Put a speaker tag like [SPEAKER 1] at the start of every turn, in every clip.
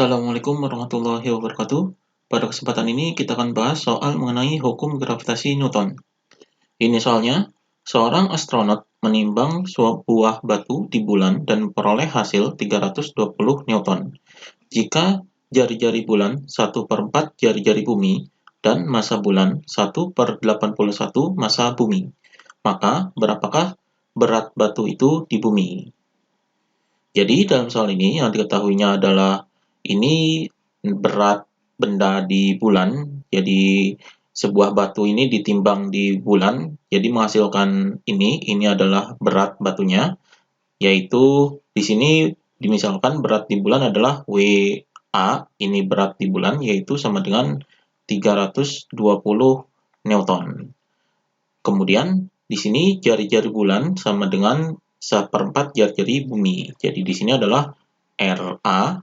[SPEAKER 1] Assalamualaikum warahmatullahi wabarakatuh. Pada kesempatan ini kita akan bahas soal mengenai hukum gravitasi Newton. Ini soalnya, seorang astronot menimbang sebuah batu di bulan dan memperoleh hasil 320 Newton. Jika jari-jari bulan 1/4 jari-jari bumi dan massa bulan 1/81 massa bumi, maka berapakah berat batu itu di bumi? Jadi dalam soal ini yang diketahuinya adalah ini berat benda di bulan. Jadi sebuah batu ini ditimbang di bulan, jadi menghasilkan ini adalah berat batunya, yaitu di sini dimisalkan berat di bulan adalah WA, ini berat di bulan yaitu sama dengan 320 Newton. Kemudian di sini jari-jari bulan sama dengan 1/4 jari-jari bumi. Jadi di sini adalah RA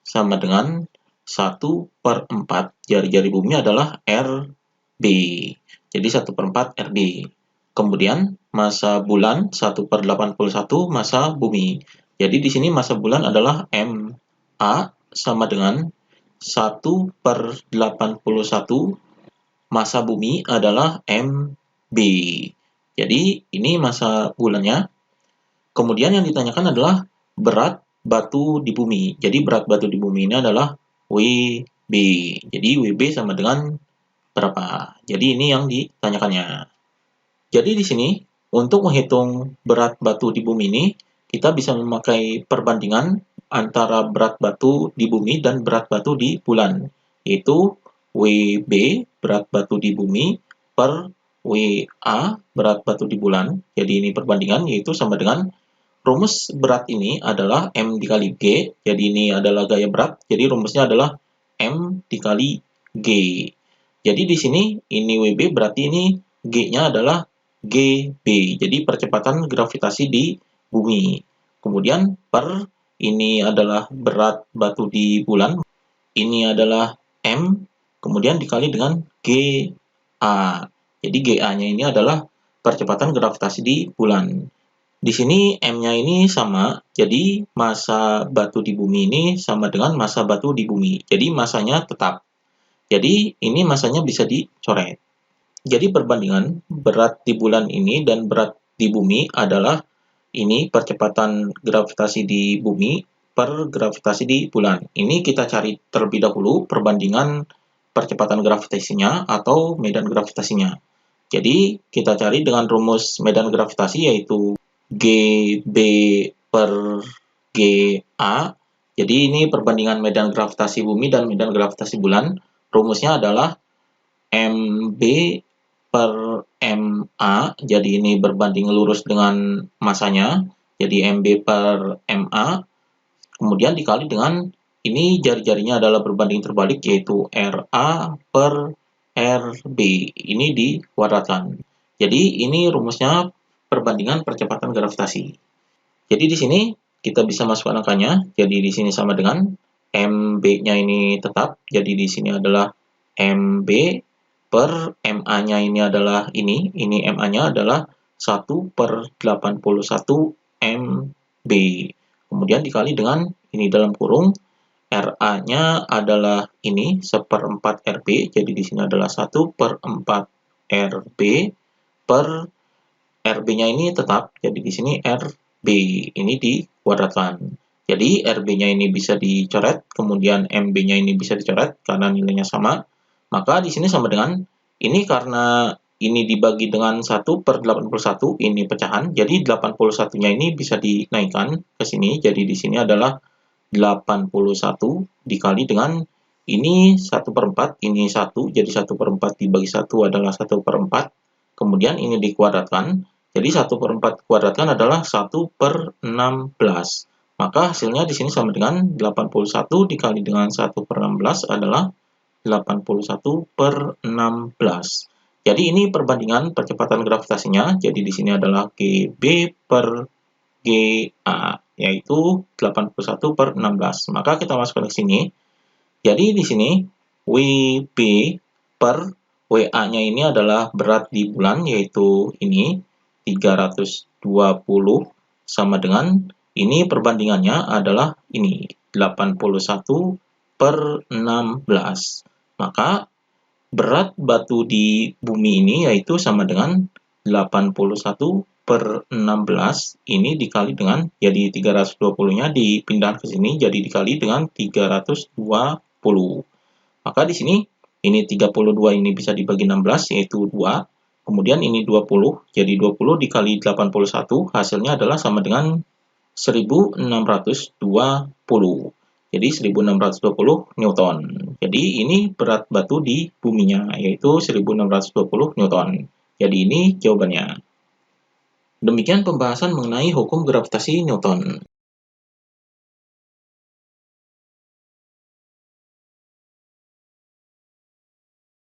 [SPEAKER 1] sama dengan 1/4 jari-jari bumi adalah RB. Jadi 1/4 RB. Kemudian massa bulan 1/81 massa bumi. Jadi di sini massa bulan adalah MA sama dengan 1/81, massa bumi adalah MB. Jadi ini massa bulannya. Kemudian yang ditanyakan adalah berat batu di bumi. Jadi berat batu di bumi ini adalah WB. Jadi WB sama dengan berapa? Jadi ini yang ditanyakannya. Jadi di sini untuk menghitung berat batu di bumi ini, kita bisa memakai perbandingan antara berat batu di bumi dan berat batu di bulan, yaitu WB berat batu di bumi per WA berat batu di bulan. Jadi ini perbandingan yaitu sama dengan rumus berat ini adalah M dikali G. Jadi ini adalah gaya berat. Jadi rumusnya adalah M dikali G. Jadi di sini ini WB berarti ini G-nya adalah GB. Jadi percepatan gravitasi di bumi. Kemudian per ini adalah berat batu di bulan. Ini adalah M, kemudian dikali dengan GA. Jadi GA-nya ini adalah percepatan gravitasi di bulan. Di sini M-nya ini sama, jadi massa batu di bumi ini sama dengan massa batu di bumi. Jadi massanya tetap. Jadi ini massanya bisa dicoret. Jadi perbandingan berat di bulan ini dan berat di bumi adalah ini percepatan gravitasi di bumi per gravitasi di bulan. Ini kita cari terlebih dahulu perbandingan percepatan gravitasinya atau medan gravitasinya. Jadi kita cari dengan rumus medan gravitasi yaitu GB per GA. Jadi ini perbandingan medan gravitasi bumi dan medan gravitasi bulan. Rumusnya adalah MB per MA. Jadi ini berbanding lurus dengan massanya. Jadi MB per MA. Kemudian dikali dengan ini jari-jarinya adalah berbanding terbalik yaitu RA per RB. Ini dikuadratkan. Jadi ini rumusnya perbandingan percepatan gravitasi. Jadi di sini kita bisa masukkan angkanya. Jadi di sini sama dengan MB-nya ini tetap. Jadi di sini adalah MB per MA-nya ini adalah ini MA-nya adalah 1/81 MB. Kemudian dikali dengan ini dalam kurung RA-nya adalah ini 1/4 RB. Jadi di sini adalah 1/4 RB per RB-nya ini tetap, jadi di sini RB ini dikuadratkan. Jadi RB-nya ini bisa dicoret, kemudian MB-nya ini bisa dicoret karena nilainya sama. Maka di sini sama dengan ini karena ini dibagi dengan 1/81, ini pecahan. Jadi 81-nya ini bisa dinaikkan ke sini. Jadi di sini adalah 81 dikali dengan ini 1/4, ini 1. Jadi 1/4 dibagi 1 adalah 1/4. Kemudian ini dikuadratkan. Jadi 1/4 kuadratkan adalah 1/16. Maka hasilnya di sini sama dengan 81 dikali dengan 1/16 adalah 81/16. Jadi ini perbandingan percepatan gravitasinya. Jadi di sini adalah GB per GA, yaitu 81/16. Maka kita masukkan ke sini. Jadi di sini WB per WA-nya ini adalah berat di bulan, yaitu ini 320 sama dengan ini perbandingannya adalah ini 81 per 16. Maka berat batu di bumi ini yaitu sama dengan 81 per 16 ini dikali dengan, jadi 320-nya dipindah ke sini jadi dikali dengan 320. Maka di sini ini 32 ini bisa dibagi 16 yaitu 2. Kemudian ini 20, jadi 20 dikali 81 hasilnya adalah sama dengan 1620. Jadi 1620 Newton. Jadi ini berat batu di buminya, yaitu 1620 Newton. Jadi ini jawabannya. Demikian pembahasan mengenai hukum gravitasi Newton.